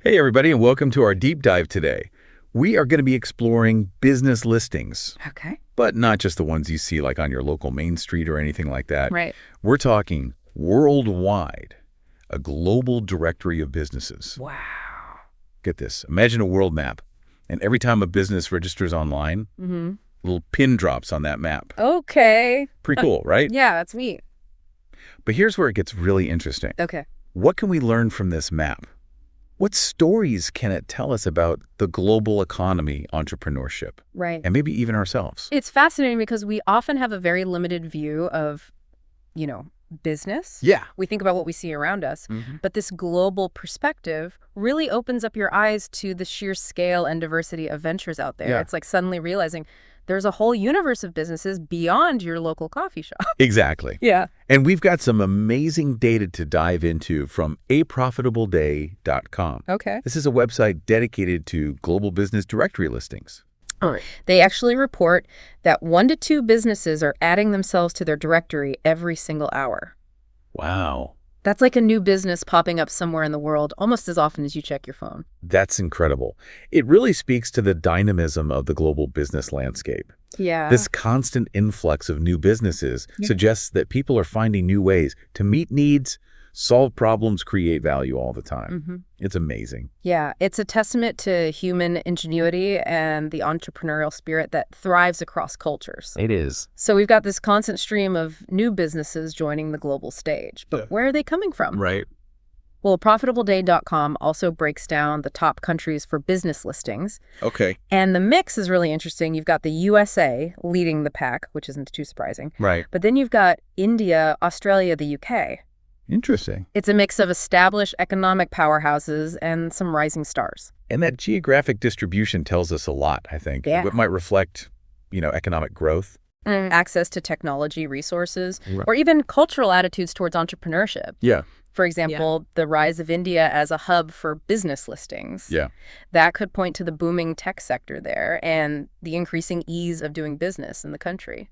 Hey, everybody, and welcome to our deep dive today. We are going to be exploring business listings, Okay. but not just the ones you see like on your local main street or anything like that. Right. We're talking worldwide, a global directory of businesses. Wow. Get this. Imagine a world map, and every time a business registers online, Mm-hmm. little pin drops on that map. Okay. Pretty cool, right? Yeah, that's neat. But here's where it gets really interesting. Okay. What can we learn from this map? What stories can it tell us about the global economy, entrepreneurship, Right. and maybe even ourselves? It's fascinating because we often have a very limited view of, business. Yeah. We think about what we see around us, Mhm. but this global perspective really opens up your eyes to the sheer scale and diversity of ventures out there. Yeah. It's like suddenly realizing there's a whole universe of businesses beyond your local coffee shop. Exactly. Yeah. And we've got some amazing data to dive into from aprofitableday.com. Okay. This is a website dedicated to global business directory listings. All right. They actually report that 1 to 2 businesses are adding themselves to their directory every single hour. Wow. That's like a new business popping up somewhere in the world almost as often as you check your phone. That's incredible. It really speaks to the dynamism of the global business landscape. Yeah. This constant influx of new businesses Yeah. suggests that people are finding new ways to meet needs, solve problems, create value all the time. Mhm. It's amazing. Yeah, it's a testament to human ingenuity and the entrepreneurial spirit that thrives across cultures. It is. So we've got this constant stream of new businesses joining the global stage. But Yeah. where are they coming from? Right. Well, ProfitableDay.com also breaks down the top countries for business listings. Okay. And the mix is really interesting. You've got the USA leading the pack, which isn't too surprising. Right. But then you've got India, Australia, the UK. Interesting. It's a mix of established economic powerhouses and some rising stars. And that geographic distribution tells us a lot, I think. Yeah. It might reflect, economic growth. Access to technology resources, Right. or even cultural attitudes towards entrepreneurship. Yeah. For example, the rise of India as a hub for business listings. Yeah. That could point to the booming tech sector there and the increasing ease of doing business in the country.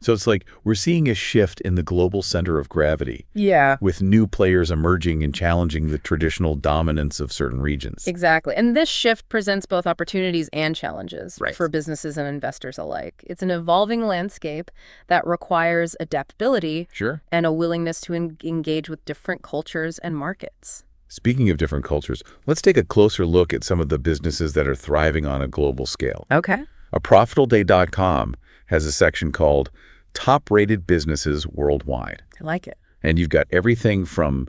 So it's like we're seeing a shift in the global center of gravity Yeah. with new players emerging and challenging the traditional dominance of certain regions. Exactly. And this shift presents both opportunities and challenges Right. for businesses and investors alike. It's an evolving landscape that requires adaptability Sure. and a willingness to engage with different cultures and markets. Speaking of different cultures, let's take a closer look at some of the businesses that are thriving on a global scale. Okay. ProfitableDay.com has a section called Top-Rated Businesses Worldwide. I like it. And you've got everything from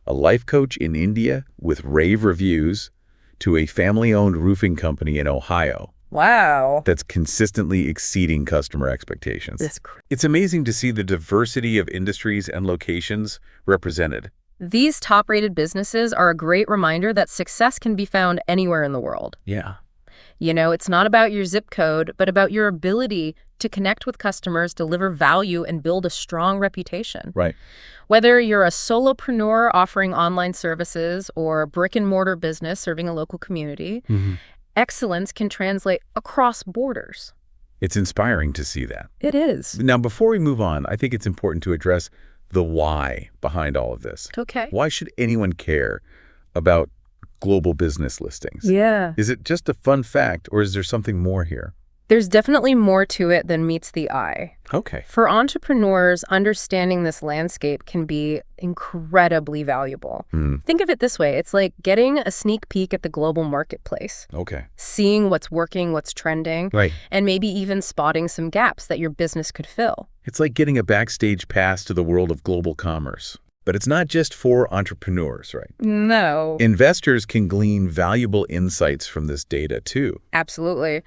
a life coach in India with rave reviews to a family-owned roofing company in Ohio Wow. that's consistently exceeding customer expectations. This It's amazing to see the diversity of industries and locations represented. These top-rated businesses are a great reminder that success can be found anywhere in the world. Yeah. It's not about your zip code, but about your ability to connect with customers, deliver value, and build a strong reputation. Right. Whether you're a solopreneur offering online services or a brick-and-mortar business serving a local community, excellence can translate across borders. It's inspiring to see that. It is. Now, before we move on, I think it's important to address the why behind all of this. Okay. Why should anyone care about global business listings? Yeah. Is it just a fun fact, or is there something more here? There's definitely more to it than meets the eye. Okay. For entrepreneurs, understanding this landscape can be incredibly valuable. Think of it this way. It's like getting a sneak peek at the global marketplace, Okay. seeing what's working, what's trending, Right. and maybe even spotting some gaps that your business could fill. It's like getting a backstage pass to the world of global commerce. But it's not just for entrepreneurs, right? No. Investors can glean valuable insights from this data, too. Absolutely.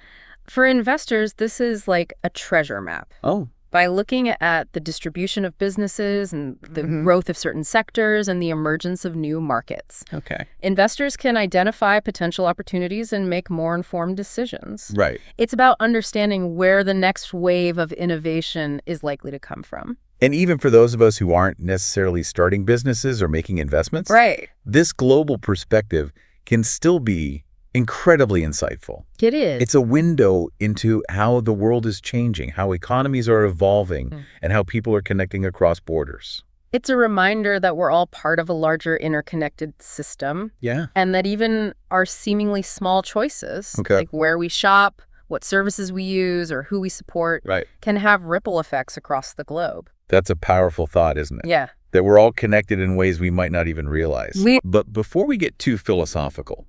For investors, this is like a treasure map. Oh. By looking at the distribution of businesses and the growth of certain sectors and the emergence of new markets, Okay. investors can identify potential opportunities and make more informed decisions. Right. It's about understanding where the next wave of innovation is likely to come from. And even for those of us who aren't necessarily starting businesses or making investments, Right. this global perspective can still be incredibly insightful. It is. It's a window into how the world is changing, how economies are evolving, and how people are connecting across borders. It's a reminder that we're all part of a larger interconnected system, Yeah. and that even our seemingly small choices, Okay. like where we shop, what services we use, or who we support, Right. can have ripple effects across the globe. That's a powerful thought, isn't it? Yeah. That we're all connected in ways we might not even realize. But before we get too philosophical,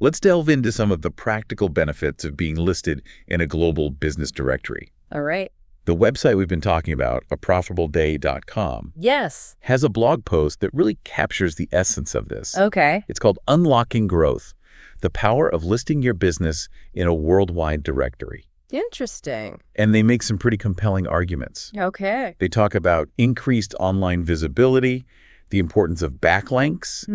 let's delve into some of the practical benefits of being listed in a global business directory. All right. The website we've been talking about, aprofitableday.com, Yes. has a blog post that really captures the essence of this. Okay. It's called Unlocking Growth, the Power of Listing Your Business in a Worldwide Directory. Interesting. And they make some pretty compelling arguments. Okay. They talk about increased online visibility, the importance of backlinks,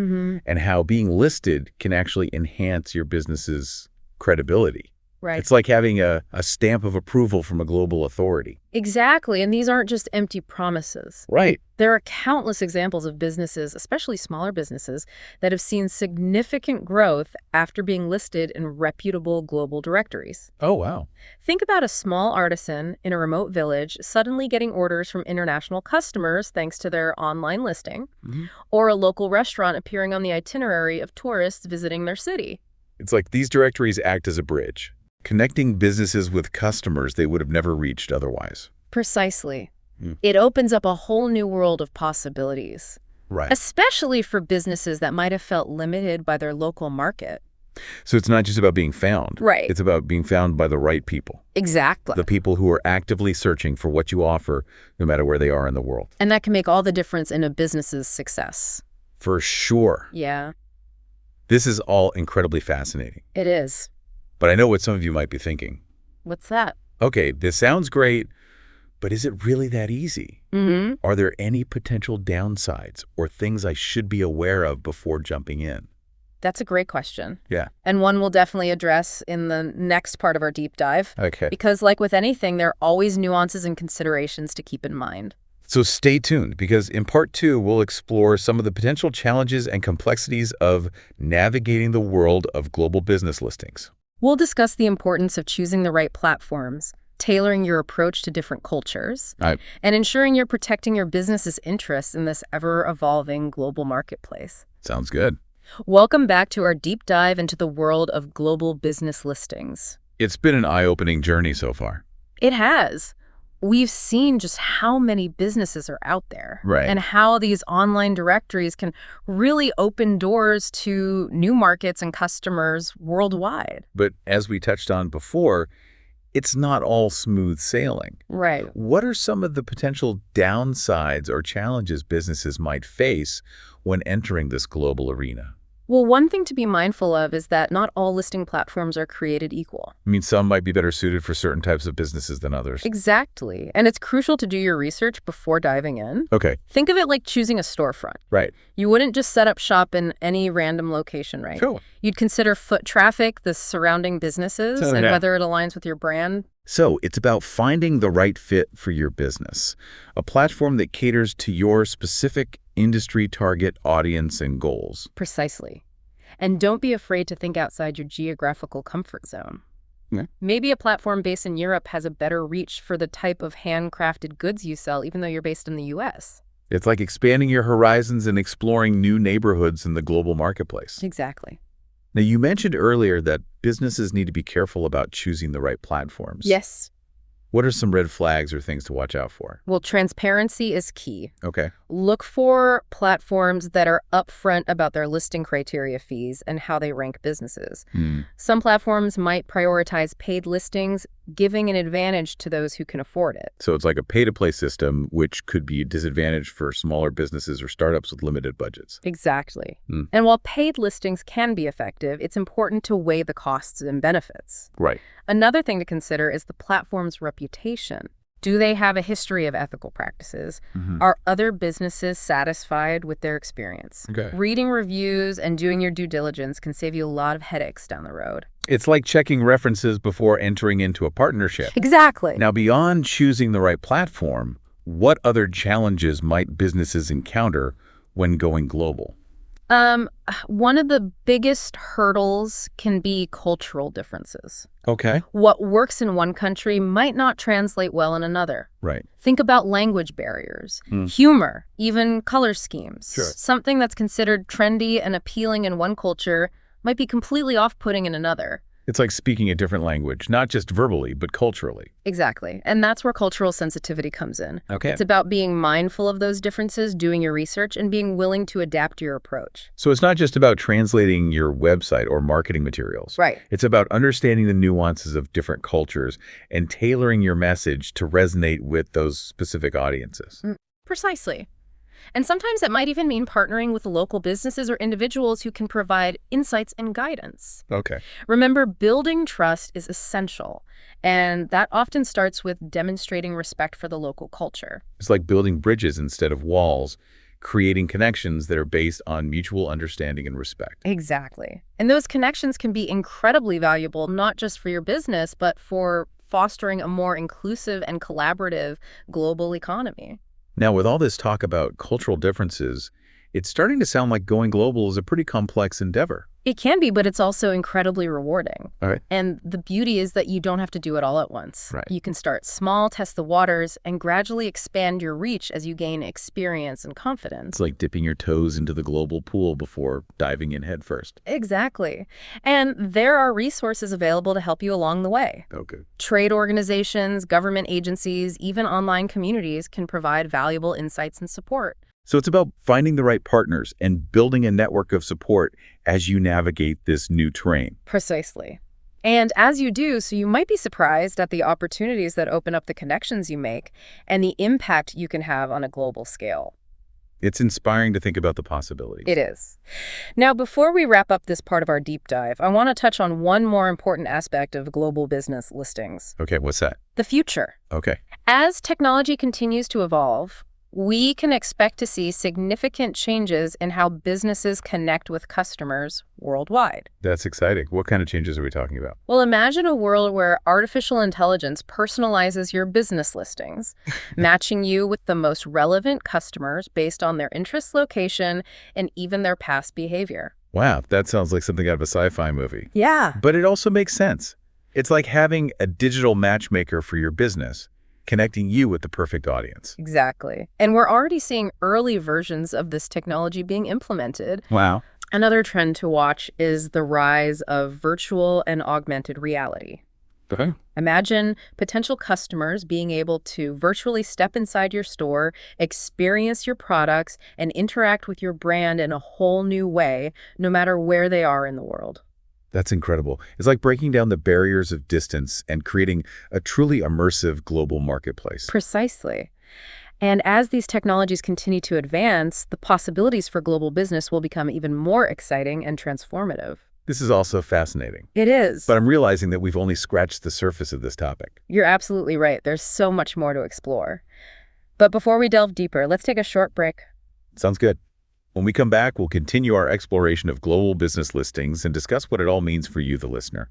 and how being listed can actually enhance your business's credibility. Right. It's like having a stamp of approval from a global authority. Exactly. And these aren't just empty promises. Right. There are countless examples of businesses, especially smaller businesses, that have seen significant growth after being listed in reputable global directories. Oh, wow. Think about a small artisan in a remote village suddenly getting orders from international customers thanks to their online listing, or a local restaurant appearing on the itinerary of tourists visiting their city. It's like these directories act as a bridge, connecting businesses with customers they would have never reached otherwise. Precisely. It opens up a whole new world of possibilities, Right. especially for businesses that might have felt limited by their local market. So it's not just about being found. Right. It's about being found by the right people, Exactly. the people who are actively searching for what you offer, no matter where they are in the world. And that can make all the difference in a business's success. For sure. Yeah, This is all incredibly fascinating. it is. But I know what some of you might be thinking. What's that? Okay, this sounds great, but is it really that easy? Are there any potential downsides or things I should be aware of before jumping in? That's a great question. Yeah. And one we'll definitely address in the next part of our deep dive. Okay. Because like with anything, there are always nuances and considerations to keep in mind. So stay tuned, because in part 2, we'll explore some of the potential challenges and complexities of navigating the world of global business listings. We'll discuss the importance of choosing the right platforms, tailoring your approach to different cultures, Right. and ensuring you're protecting your business's interests in this ever-evolving global marketplace. Sounds good. Welcome back to our deep dive into the world of global business listings. It's been an eye-opening journey so far. It has. We've seen just how many businesses are out there. Right. And how these online directories can really open doors to new markets and customers worldwide. But as we touched on before, it's not all smooth sailing. Right. What are some of the potential downsides or challenges businesses might face when entering this global arena? Well, one thing to be mindful of is that not all listing platforms are created equal. I mean, some might be better suited for certain types of businesses than others. Exactly. And it's crucial to do your research before diving in. Okay, Think of it like choosing a storefront. right. You wouldn't just set up shop in any random location, right? Sure. You'd consider foot traffic, the surrounding businesses, Oh, and yeah. whether it aligns with your brand. So it's about finding the right fit for your business, a platform that caters to your specific industry target audience and goals. Precisely. And don't be afraid to think outside your geographical comfort zone. Yeah. Maybe a platform based in Europe has a better reach for the type of handcrafted goods you sell, even though you're based in the U.S. It's like expanding your horizons and exploring new neighborhoods in the global marketplace. Exactly. Now, you mentioned earlier that businesses need to be careful about choosing the right platforms. Yes. What are some red flags or things to watch out for? Well, transparency is key. Okay. Look for platforms that are upfront about their listing criteria fees and how they rank businesses. Some platforms might prioritize paid listings, giving an advantage to those who can afford it. So it's like a pay-to-play system, which could be a disadvantage for smaller businesses or startups with limited budgets. Exactly. Mm. And while paid listings can be effective, it's important to weigh the costs and benefits. Right. Another thing to consider is the platform's reputation. Do they have a history of ethical practices? Are other businesses satisfied with their experience? Okay. Reading reviews and doing your due diligence can save you a lot of headaches down the road. It's like checking references before entering into a partnership. Exactly. Now, beyond choosing the right platform, what other challenges might businesses encounter when going global? One of the biggest hurdles can be cultural differences. Okay. What works in one country might not translate well in another. Right. Think about language barriers, humor, even color schemes. Sure. Something that's considered trendy and appealing in one culture might be completely off-putting in another. It's like speaking a different language, not just verbally, but culturally. Exactly. And that's where cultural sensitivity comes in. Okay. It's about being mindful of those differences, doing your research, and being willing to adapt your approach. So it's not just about translating your website or marketing materials. Right. It's about understanding the nuances of different cultures and tailoring your message to resonate with those specific audiences. Precisely. And sometimes it might even mean partnering with local businesses or individuals who can provide insights and guidance. Okay. Remember, building trust is essential, and that often starts with demonstrating respect for the local culture. It's like building bridges instead of walls, creating connections that are based on mutual understanding and respect. Exactly. And those connections can be incredibly valuable, not just for your business, but for fostering a more inclusive and collaborative global economy. Now, with all this talk about cultural differences, it's starting to sound like going global is a pretty complex endeavor. It can be, but it's also incredibly rewarding. All right. And the beauty is that you don't have to do it all at once. Right. You can start small, test the waters, and gradually expand your reach as you gain experience and confidence. It's like dipping your toes into the global pool before diving in head first. Exactly. And there are resources available to help you along the way. Okay. Trade organizations, government agencies, even online communities can provide valuable insights and support. So it's about finding the right partners and building a network of support as you navigate this new terrain. Precisely. And as you do, so you might be surprised at the opportunities that open up the connections you make and the impact you can have on a global scale. It's inspiring to think about the possibilities. It is. Now, before we wrap up this part of our deep dive, I want to touch on one more important aspect of global business listings. Okay, what's that? The future. Okay. As technology continues to evolve, we can expect to see significant changes in how businesses connect with customers worldwide. That's exciting. What kind of changes are we talking about? Well, imagine a world where artificial intelligence personalizes your business listings, matching you with the most relevant customers based on their interest, location, and even their past behavior. Wow, that sounds like something out of a sci-fi movie. Yeah. But it also makes sense. It's like having a digital matchmaker for your business, connecting you with the perfect audience. Exactly. And we're already seeing early versions of this technology being implemented. Wow. Another trend to watch is the rise of virtual and augmented reality. Okay. Imagine potential customers being able to virtually step inside your store, experience your products, and interact with your brand in a whole new way, no matter where they are in the world. That's incredible. It's like breaking down the barriers of distance and creating a truly immersive global marketplace. Precisely. And as these technologies continue to advance, the possibilities for global business will become even more exciting and transformative. This is also fascinating. It is. But I'm realizing that we've only scratched the surface of this topic. You're absolutely right. There's so much more to explore. But before we delve deeper, let's take a short break. Sounds good. When we come back, we'll continue our exploration of global business listings and discuss what it all means for you, the listener.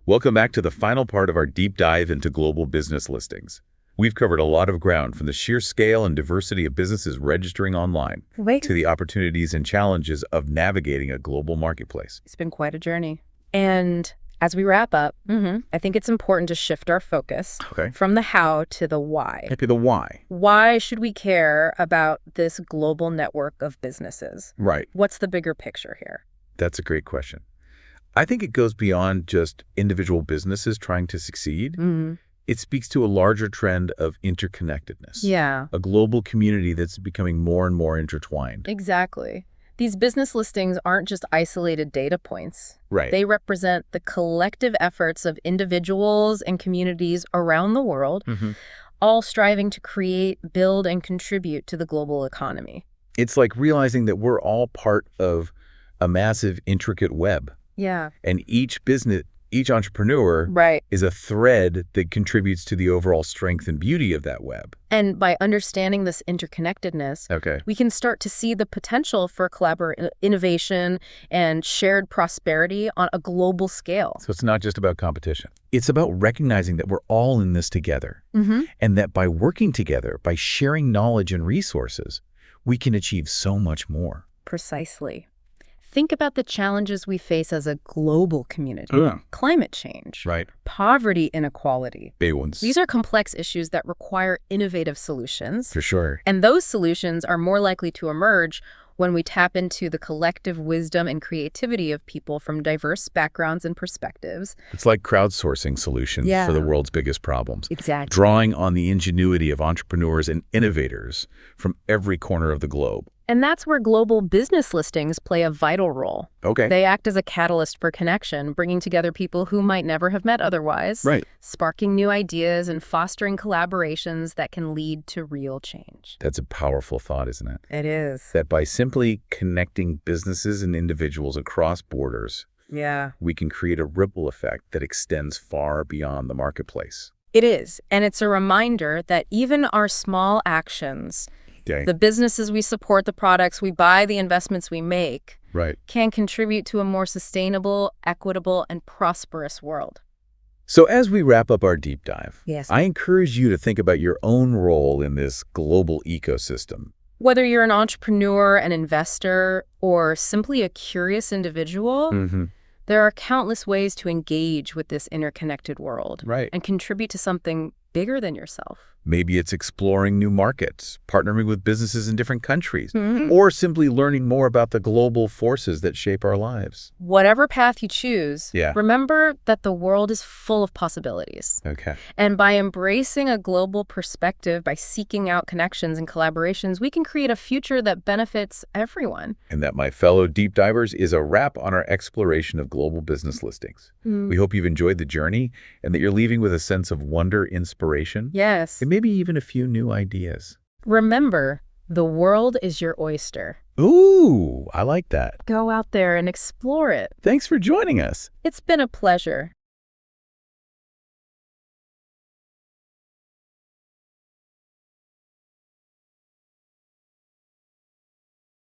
Welcome back to the final part of our deep dive into global business listings. We've covered a lot of ground, from the sheer scale and diversity of businesses registering online to the opportunities and challenges of navigating a global marketplace. It's been quite a journey. And as we wrap up, I think it's important to shift our focus from the how to the why. Maybe the why. Why should we care about this global network of businesses? Right. What's the bigger picture here? That's a great question. I think it goes beyond just individual businesses trying to succeed. It speaks to a larger trend of interconnectedness. Yeah. A global community that's becoming more and more intertwined. Exactly. These business listings aren't just isolated data points. Right. They represent the collective efforts of individuals and communities around the world, all striving to create, build, and contribute to the global economy. It's like realizing that we're all part of a massive, intricate web. Yeah. And each business, each entrepreneur is a thread that contributes to the overall strength and beauty of that web. And by understanding this interconnectedness, we can start to see the potential for innovation and shared prosperity on a global scale. So it's not just about competition. It's about recognizing that we're all in this together. And that by working together, by sharing knowledge and resources, we can achieve so much more. Precisely. Think about the challenges we face as a global community. Climate change, Right. poverty inequality. Big ones. These are complex issues that require innovative solutions. For sure. And those solutions are more likely to emerge when we tap into the collective wisdom and creativity of people from diverse backgrounds and perspectives. It's like crowdsourcing solutions Yeah. for the world's biggest problems. Exactly. Drawing on the ingenuity of entrepreneurs and innovators from every corner of the globe. And that's where global business listings play a vital role. Okay. They act as a catalyst for connection, bringing together people who might never have met otherwise, Right. sparking new ideas and fostering collaborations that can lead to real change. That's a powerful thought, isn't it? It is. That by simply connecting businesses and individuals across borders, Yeah. we can create a ripple effect that extends far beyond the marketplace. It is. And it's a reminder that even our small actions, Okay. the businesses we support, the products we buy, the investments we make, Right. can contribute to a more sustainable, equitable, and prosperous world. So as we wrap up our deep dive, Yes. I encourage you to think about your own role in this global ecosystem. Whether you're an entrepreneur, an investor, or simply a curious individual, there are countless ways to engage with this interconnected world Right. and contribute to something bigger than yourself. Maybe it's exploring new markets, partnering with businesses in different countries, Mhm. or simply learning more about the global forces that shape our lives. Whatever path you choose, Yeah. remember that the world is full of possibilities. Okay. And by embracing a global perspective, by seeking out connections and collaborations, we can create a future that benefits everyone. And that, my fellow deep divers, is a wrap on our exploration of global business listings. We hope you've enjoyed the journey and that you're leaving with a sense of wonder, inspiration, Yes. and maybe even a few new ideas. Remember, the world is your oyster. Ooh, I like that. Go out there and explore it. Thanks for joining us. It's been a pleasure.